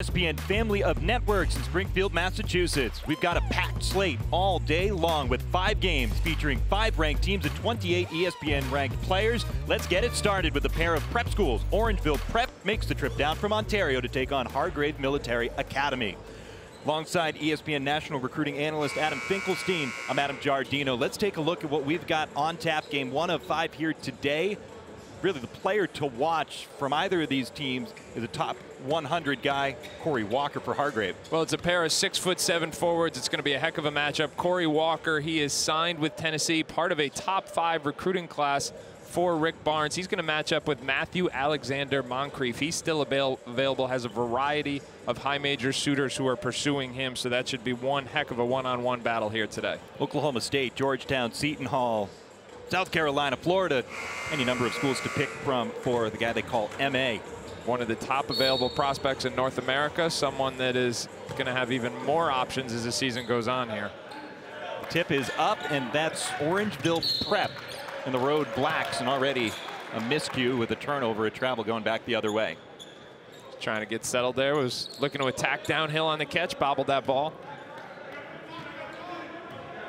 ESPN family of networks in Springfield, Massachusetts. We've got a packed slate all day long with 5 games featuring 5 ranked teams and 28 ESPN ranked players. Let's get it started with a pair of prep schools. Orangeville Prep makes the trip down from Ontario to take on Hargrave Military Academy. Alongside ESPN national recruiting analyst Adam Finkelstein, I'm Adam Giardino. Let's take a look at what we've got on tap. Game 1 of 5 here today. Really the player to watch from either of these teams is a top 100 guy, Corey Walker for Hargrave. Well, it's a pair of 6'7" forwards. It's going to be a heck of a matchup. Corey Walker, he is signed with Tennessee, part of a top 5 recruiting class for Rick Barnes. He's going to match up with Matthew Alexander Moncrief. He's still available, has a variety of high major suitors who are pursuing him, so that should be one heck of a one-on-one battle here today. Oklahoma State, Georgetown, Seton Hall, South Carolina, Florida, any number of schools to pick from for the guy they call MA. One of the top available prospects in North America, someone that is going to have even more options as the season goes on here. The tip is up, and that's Orangeville Prep in the road Blacks, and already a miscue with a turnover, a travel going back the other way. Trying to get settled there, was looking to attack downhill on the catch, bobbled that ball.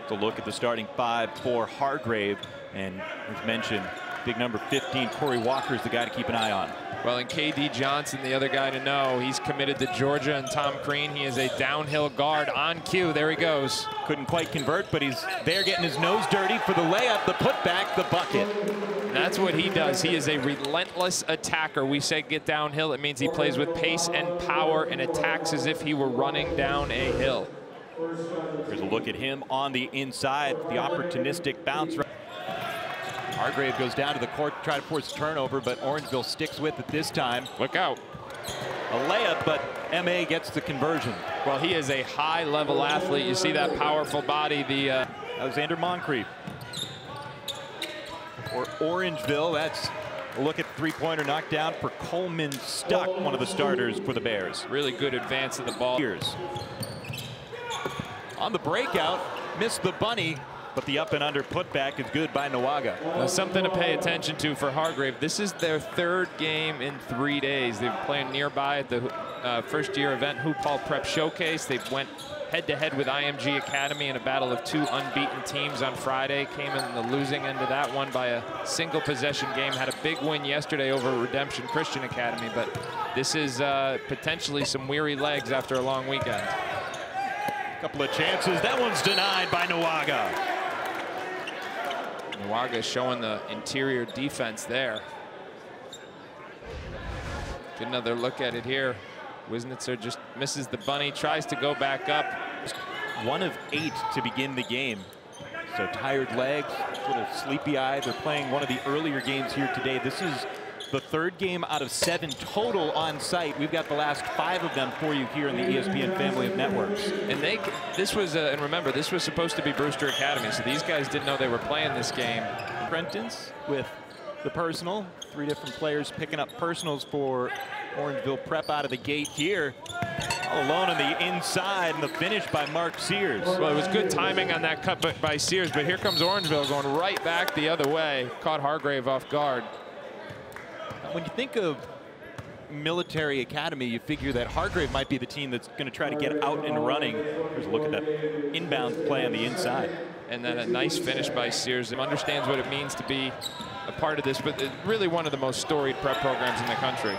To look at the starting 5 for Hargrave, and as mentioned, big number 15, Corey Walker is the guy to keep an eye on. Well, and KD Johnson, the other guy to know, he's committed to Georgia, and Tom Crean, he is a downhill guard on cue. There he goes. Couldn't quite convert, but he's there getting his nose dirty for the layup, the putback, the bucket. That's what he does. He is a relentless attacker. We say get downhill. It means he plays with pace and power and attacks as if he were running down a hill. Here's a look at him on the inside, the opportunistic bounce. Hargrave goes down to the court to try to force a turnover, but Orangeville sticks with it this time. Look out. A layup, but MA gets the conversion. Well, he is a high-level athlete. You see that powerful body. The Alexander Moncrief. For Orangeville, that's a look at three-pointer knockdown for Coleman Stuck, one of the starters for the Bears. Really good advance of the ball. On the breakout, missed the bunny, but the up and under putback is good by Nawaga. Now, something to pay attention to for Hargrave. This is their 3rd game in 3 days. They've playing nearby at the first-year event, Hoophall Prep Showcase. They went head-to-head with IMG Academy in a battle of 2 unbeaten teams on Friday. Came in the losing end of that one by a single-possession game. Had a big win yesterday over Redemption Christian Academy, but this is potentially some weary legs after a long weekend. Couple of chances. That one's denied by Nawaga. Nawaga showing the interior defense there. Get another look at it here. Wisnitzer just misses the bunny, tries to go back up. 1 of 8 to begin the game. So tired legs, a little sleepy eye. They're playing one of the earlier games here today. This is the 3rd game out of 7 total on site. We've got the last 5 of them for you here in the ESPN family of networks. And this was, and remember, this was supposed to be Brewster Academy, so these guys didn't know they were playing this game. Prentice with the personal. 3 different players picking up personals for Orangeville Prep out of the gate here. All alone on the inside, and the finish by Mark Sears. Well, it was good timing on that cut by Sears, but here comes Orangeville going right back the other way. Caught Hargrave off guard. When you think of Military Academy, you figure that Hargrave might be the team that's going to try to get out and running. Here's a look at that inbound play on the inside. And then a nice finish by Sears. He understands what it means to be a part of this, but really one of the most storied prep programs in the country.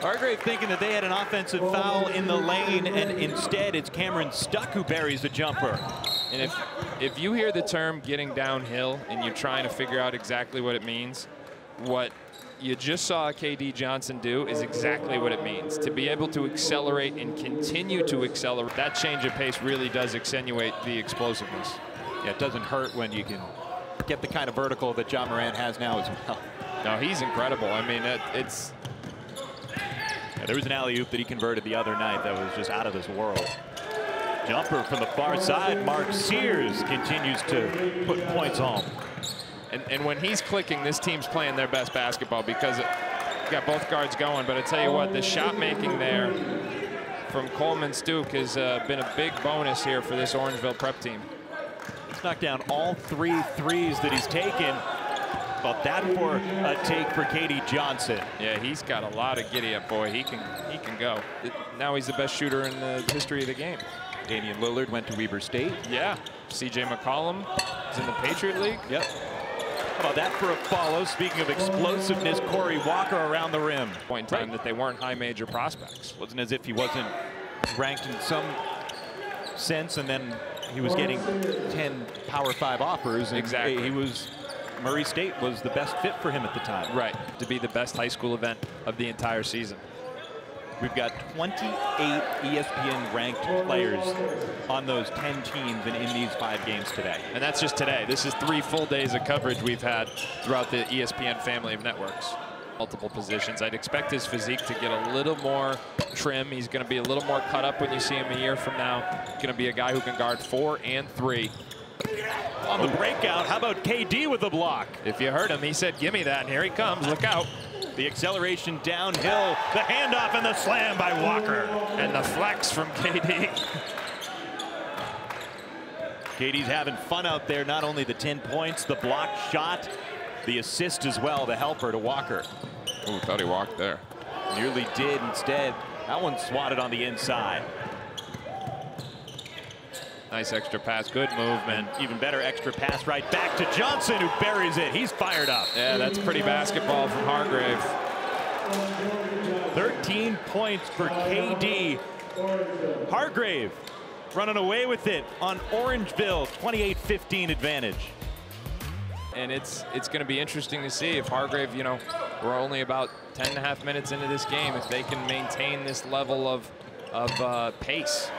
Hargrave thinking that they had an offensive foul in the lane, and instead it's Cameron Stuck who buries the jumper. And if you hear the term getting downhill and you're trying to figure out exactly what it means, what you just saw KD Johnson do is exactly what it means. To be able to accelerate and continue to accelerate, that change of pace really does accentuate the explosiveness. Yeah, it doesn't hurt when you can get the kind of vertical that John Moran has now as well. No, he's incredible. I mean, it's... Yeah, there was an alley-oop that he converted the other night that was just out of this world. Jumper from the far side. Mark Sears continues to put points home. And when he's clicking, this team's playing their best basketball because it got both guards going. But I tell you what, the shot making there from Coleman Stuck has been a big bonus here for this Orangeville Prep team. He's knocked down all 3 threes that he's taken. About that for a take for KD Johnson. Yeah, he's got a lot of giddy up, boy. He can go. Now he's the best shooter in the history of the game. Damian Lillard went to Weber State. Yeah. CJ McCollum is in the Patriot League. Yep. How about that for a follow? Speaking of explosiveness, Corey Walker around the rim. Point in time that they weren't high major prospects. Wasn't as if he wasn't ranked in some sense, and then he was getting 10 Power 5 offers. And exactly. He was. Murray State was the best fit for him at the time. Right, to be the best high school event of the entire season. We've got 28 ESPN ranked players on those 10 teams and in these 5 games today. And that's just today. This is 3 full days of coverage we've had throughout the ESPN family of networks. Multiple positions. I'd expect his physique to get a little more trim. He's going to be a little more cut up when you see him a year from now. Going to be a guy who can guard 4 and 3. On the breakout, how about KD with the block? If you heard him, he said, "Give me that," and here he comes. Look out. The acceleration downhill, the handoff and the slam by Walker. And the flex from KD. KD's having fun out there. Not only the 10 points, the block shot, the assist as well, the helper to Walker. Oh, thought he walked there. Nearly did. Instead, that one swatted on the inside. Nice extra pass, good movement. Even better extra pass right back to Johnson, who buries it. He's fired up. Yeah, that's pretty basketball from Hargrave. 13 points for KD. Hargrave running away with it on Orangeville, 28-15 advantage. And it's going to be interesting to see if Hargrave, you know, we're only about 10.5 minutes into this game, if they can maintain this level of pace.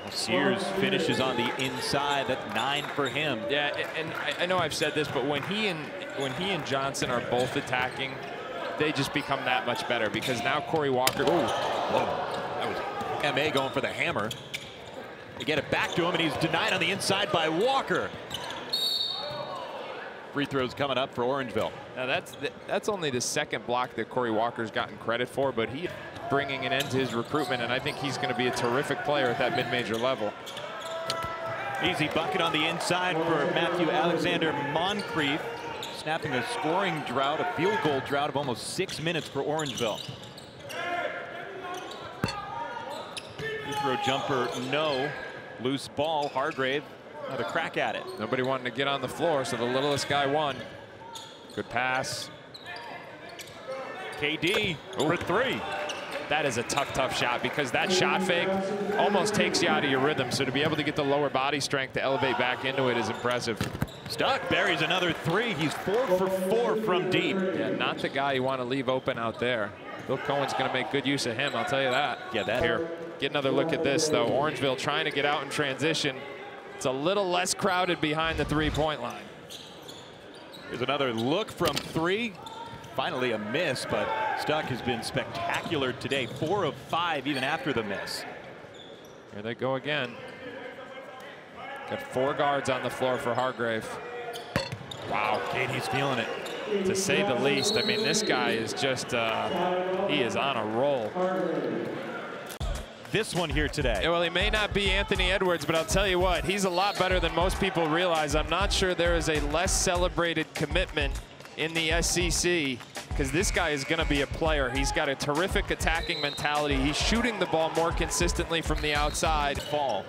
Sears finishes on the inside. That's 9 for him. Yeah, and I know I've said this, but when he and Johnson are both attacking, they just become that much better, because now Corey Walker. Ooh, that was MA going for the hammer. They get it back to him, and he's denied on the inside by Walker. Free throws coming up for Orangeville. Now that's only the second block that Corey Walker's gotten credit for, but he bringing an end to his recruitment, and I think he's going to be a terrific player at that mid-major level. Easy bucket on the inside for Matthew Alexander Moncrief, snapping a scoring drought, a field goal drought of almost 6 minutes for Orangeville. Free throw jumper, no. Loose ball, Hargrave, another crack at it. Nobody wanting to get on the floor, so the littlest guy won. Good pass. KD for 3. That is a tough shot, because that shot fake almost takes you out of your rhythm. So to be able to get the lower body strength to elevate back into it is impressive. Stuck buries another 3. He's 4 for 4 from deep. Yeah, not the guy you want to leave open out there. Bill Cohen's going to make good use of him, I'll tell you that. Yeah, that. Here, get another look at this, though. Orangeville trying to get out in transition. It's a little less crowded behind the 3-point line. Here's another look from 3. Finally a miss, but Stuck has been spectacular today. 4 of 5 even after the miss. Here they go again. Got 4 guards on the floor for Hargrave. Wow, KD's feeling it. To say the least. I mean, this guy is just, he is on a roll. This one here today. Yeah, well, he may not be Anthony Edwards, but I'll tell you what, he's a lot better than most people realize. I'm not sure there is a less celebrated commitment in the SEC, because this guy is going to be a player. He's got a terrific attacking mentality. He's shooting the ball more consistently from the outside. Fall.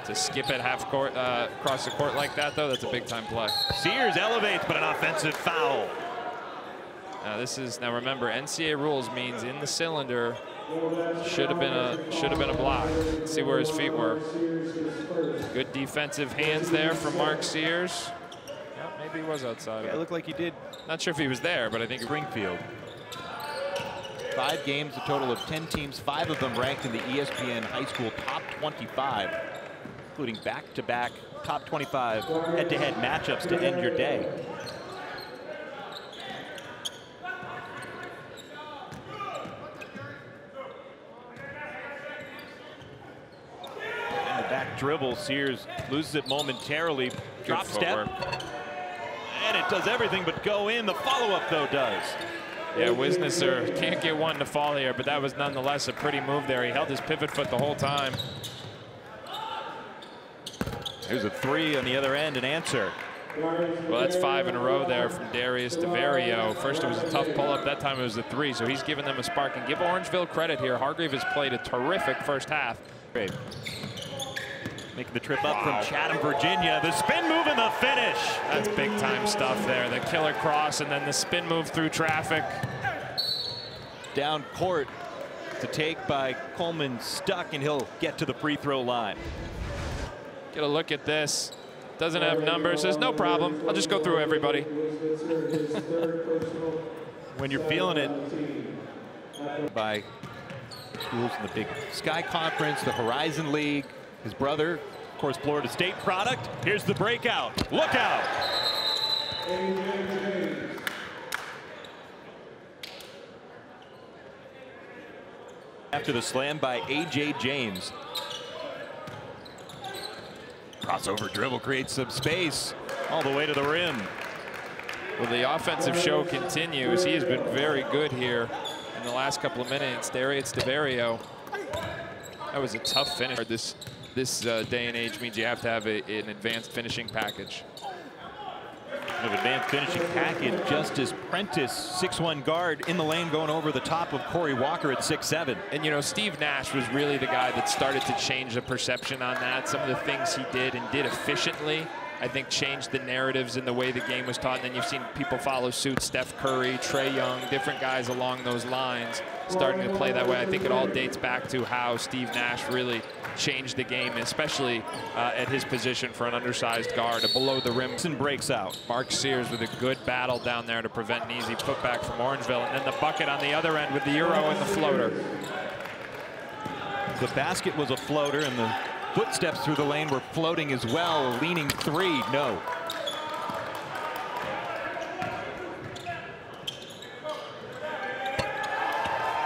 To skip it half court, across the court like that, though, that's a big-time play. Sears elevates, but an offensive foul. Now remember, NCAA rules means in the cylinder. Should have been a block. Let's see where his feet were. Good defensive hands there from Mark Sears. Yeah, maybe he was outside. Yeah, it looked like he did. Not sure if he was there, but I think Springfield. 5 games, a total of 10 teams, 5 of them ranked in the ESPN High School Top 25, including back-to-back Top 25 head-to-head matchups to end your day. Back dribble, Sears loses it momentarily. Drop step, and it does everything but go in. The follow-up, though, does. Yeah, Wisnesser can't get one to fall here, but that was nonetheless a pretty move there. He held his pivot foot the whole time. There's a 3 on the other end, an answer. Well, that's 5 in a row there from Darius DeVario. First, it was a tough pull-up. That time, it was a 3. So he's giving them a spark. And give Orangeville credit here. Hargrave has played a terrific first half. Great. Making the trip up from Chatham, Virginia. The spin move and the finish. That's big-time stuff there. The killer cross and then the spin move through traffic. Down court to take by Coleman, stuck, and he'll get to the free throw line. Get a look at this. Doesn't have numbers. Says no problem. I'll just go through everybody. When you're feeling it by schools in the Big Sky Conference, the Horizon League, his brother, of course, Florida State product. Here's the breakout. Look out. After the slam by A.J. James. Crossover dribble creates some space all the way to the rim. Well, the offensive show continues. He has been very good here in the last couple of minutes. Darius DeVario. That was a tough finish. This day and age means you have to have an advanced finishing package. An advanced finishing package. Justice Prentice, 6'1" guard in the lane, going over the top of Corey Walker at 6'7". And you know, Steve Nash was really the guy that started to change the perception on that. Some of the things he did and did efficiently, I think, changed the narratives in the way the game was taught. And then you've seen people follow suit. Steph Curry, Trae Young, different guys along those lines starting to play that way. I think it all dates back to how Steve Nash really changed the game, especially at his position for an undersized guard, a below the rim. And breaks out. Mark Sears with a good battle down there to prevent an easy putback from Orangeville. And then the bucket on the other end with the Euro and the floater. The basket was a floater, and the footsteps through the lane were floating as well. Leaning 3, no.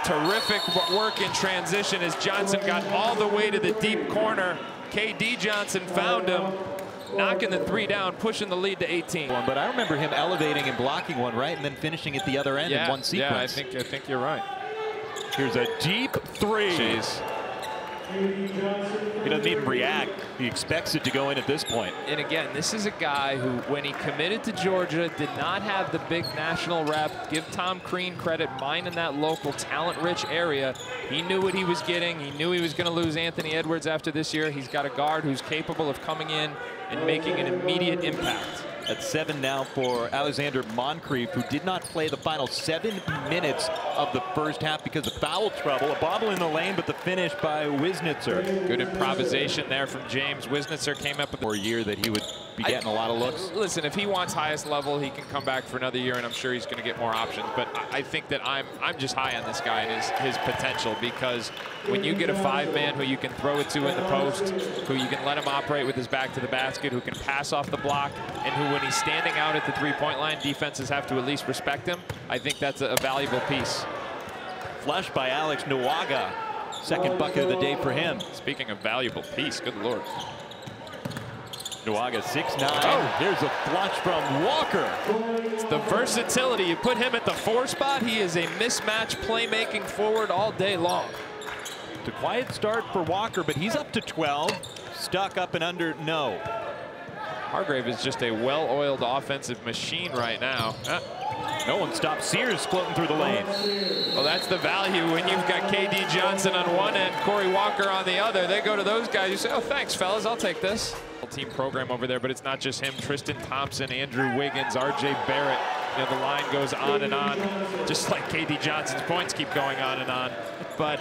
Terrific work in transition as Johnson got all the way to the deep corner. KD Johnson found him, knocking the 3 down, pushing the lead to 18. But I remember him elevating and blocking one, right, and then finishing at the other end in one sequence. Yeah, I think you're right. Here's a deep 3. Jeez. He doesn't even react. He expects it to go in at this point. And again, this is a guy who, when he committed to Georgia, did not have the big national rep. Give Tom Crean credit, mine in that local talent-rich area. He knew what he was getting. He knew he was going to lose Anthony Edwards after this year. He's got a guard who's capable of coming in and making an immediate impact. At 7 now for Alexander Moncrief, who did not play the final 7 minutes of the first half because of foul trouble. A bobble in the lane, but the finish by Wisnitzer. Good improvisation there from James. Wisnitzer came up with for a year that he would be getting a lot of looks. Listen, if he wants highest level, he can come back for another year, and I'm sure he's going to get more options. But I think that I'm just high on this guy and his potential, because when you get a 5-man who you can throw it to in the post, who you can let him operate with his back to the basket, who can pass off the block, and who, when he's standing out at the 3-point line, defenses have to at least respect him. I think that's a valuable piece. Flush by Alex Nwaga. Second bucket of the day for him. Speaking of valuable piece, good Lord. Nwaga 6'9". Oh, here's a flush from Walker. It's the versatility. You put him at the 4 spot, he is a mismatch playmaking forward all day long. It's a quiet start for Walker, but he's up to 12. Stuck up and under, no. Hargrave is just a well-oiled offensive machine right now. No one stops Sears floating through the lane. Well, that's the value when you've got KD Johnson on one end, Corey Walker on the other. They go to those guys. You say, oh, thanks, fellas. I'll take this. Team program over there, but it's not just him. Tristan Thompson, Andrew Wiggins, R.J. Barrett. You know, the line goes on and on, just like KD Johnson's points keep going on and on. But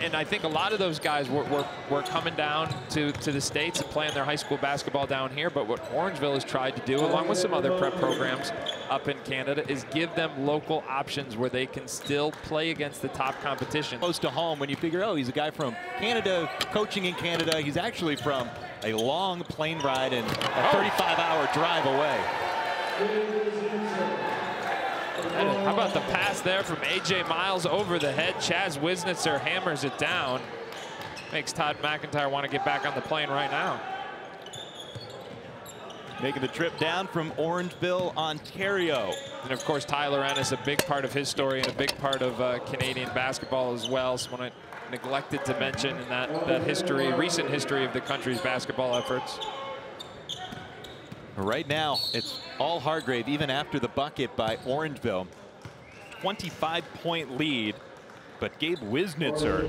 and I think a lot of those guys were coming down to the States and playing their high school basketball down here. But what Orangeville has tried to do, along with some other prep programs up in Canada, is give them local options where they can still play against the top competition. Close to home when you figure, oh, he's a guy from Canada, coaching in Canada. He's actually from a long plane ride and a 35-hour drive away. How about the pass there from A.J. Miles over the head? Chaz Wisnitzer hammers it down. Makes Todd McIntyre want to get back on the plane right now. Making the trip down from Orangeville, Ontario. And of course, Tyler Ennis, a big part of his story and a big part of Canadian basketball as well. Someone I neglected to mention in that history, recent history of the country's basketball efforts. Right now, it's all Hargrave, even after the bucket by Orangeville. 25-point lead, but Gabe Wisnitzer.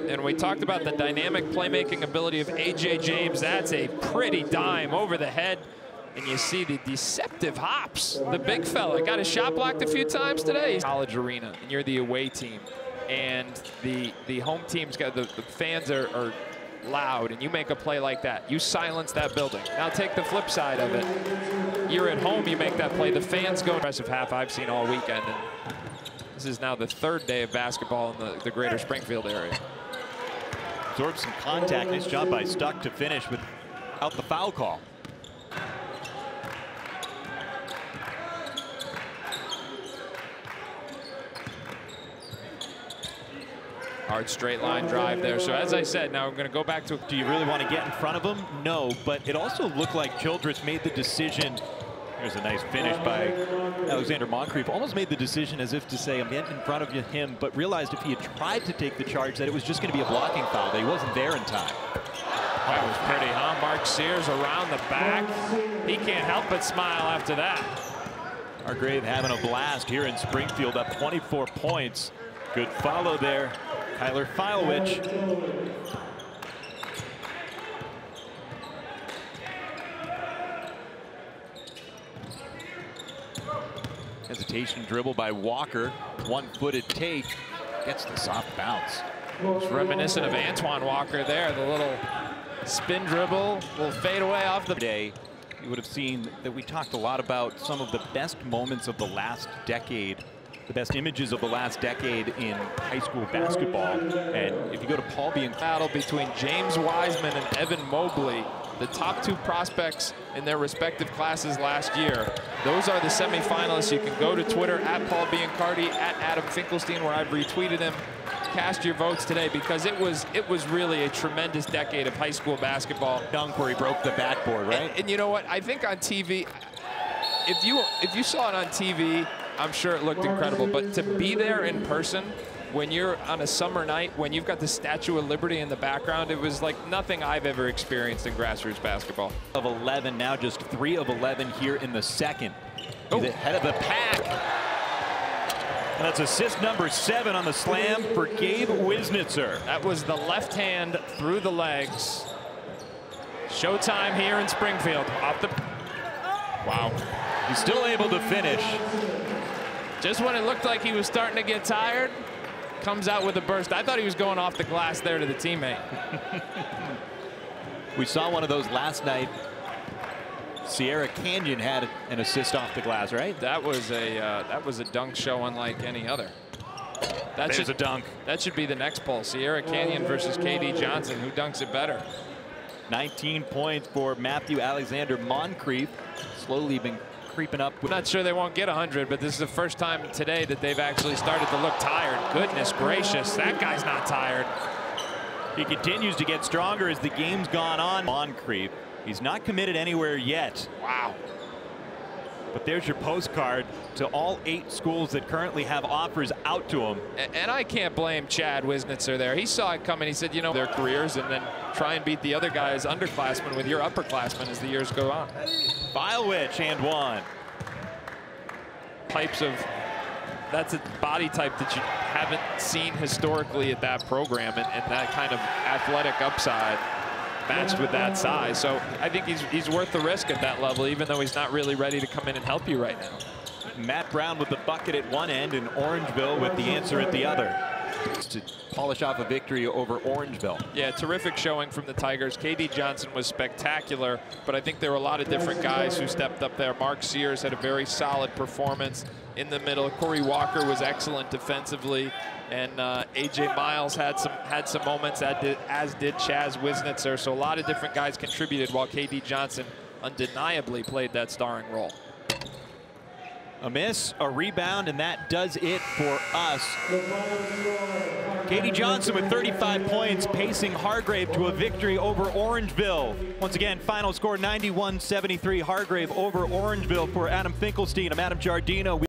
And we talked about the dynamic playmaking ability of A.J. James. That's a pretty dime over the head. And you see the deceptive hops. The big fella got his shot blocked a few times today. College arena, and you're the away team. And the home team's got the fans are loud, and you make a play like that, you silence that building. Now take the flip side of it. You're at home, you make that play, the fans go. Impressive half I've seen all weekend, and this is now the third day of basketball in the greater Springfield area. Absorbed some contact. Nice job by Stuck to finish without the foul call. Hard straight line drive there. So as I said, now we're going to go back to. Do you really want to get in front of him? No, but it also looked like Childress made the decision. There's a nice finish by Alexander Moncrief. Almost made the decision as if to say, I'm getting in front of him, but realized if he had tried to take the charge that it was just going to be a blocking foul, that he wasn't there in time. That was pretty, huh? Mark Sears around the back. He can't help but smile after that. Hargrave having a blast here in Springfield, up 24 points. Good follow there. Tyler Filewich. Hesitation dribble by Walker. One-footed take. Gets the soft bounce. It's reminiscent of Antoine Walker there. The little spin dribble, little fade away off the day. You would have seen that we talked a lot about some of the best moments of the last decade, the best images of the last decade in high school basketball. And if you go to Paul being battle between James Wiseman and Evan Mobley, the top two prospects in their respective classes last year. Those are the semifinalists. You can go to Twitter at Paul Biancardi, at Adam Finkelstein, where I've retweeted him. Cast your votes today, because it was really a tremendous decade of high school basketball. Dunk where he broke the backboard, right? And you know what? I think on TV, if you saw it on TV, I'm sure it looked incredible. But to be there in person, when you're on a summer night, when you've got the Statue of Liberty in the background, it was like nothing I've ever experienced in grassroots basketball. Of 11 now, just 3 of 11 here in the second. He's ahead of the pack. And that's assist number 7 on the slam for Gabe Wisnitzer. That was the left hand through the legs. Showtime here in Springfield. Off the. Wow. He's still able to finish. Just when it looked like he was starting to get tired, comes out with a burst. I thought he was going off the glass there to the teammate. We saw one of those last night. Sierra Canyon had an assist off the glass, right? That was a dunk show unlike any other. There's a dunk. That should be the next poll. Sierra Canyon versus KD Johnson. Who dunks it better? 19 points for Matthew Alexander Moncrief. Slowly been creeping up. I'm not sure they won't get 100, but this is the first time today that they've actually started to look tired. Goodness gracious, that guy's not tired. He continues to get stronger as the game's gone on. Moncrief, he's not committed anywhere yet. Wow. But there's your postcard to all 8 schools that currently have offers out to him. And I can't blame Chad Wisnitzer there. He saw it coming. He said, you know, their careers, and then try and beat the other guys, underclassmen, with your upperclassmen as the years go on. Filewich and one. Types of, that's a body type that you haven't seen historically at that program, and that kind of athletic upside matched with that size. So I think he's worth the risk at that level, even though he's not really ready to come in and help you right now. Matt Brown with the bucket at one end and Orangeville with the answer at the other. To polish off a victory over Orangeville. Yeah, terrific showing from the Tigers. KD Johnson was spectacular, but I think there were a lot of different guys who stepped up there. Mark Sears had a very solid performance in the middle. Corey Walker was excellent defensively, and AJ Miles had some moments, as did Chaz Wisnitzer. So a lot of different guys contributed, while KD Johnson undeniably played that starring role. A miss, a rebound, and that does it for us. KD Johnson with 35 points, pacing Hargrave to a victory over Orangeville. Once again, final score 91-73, Hargrave over Orangeville. For Adam Finkelstein, I'm Adam Giardino.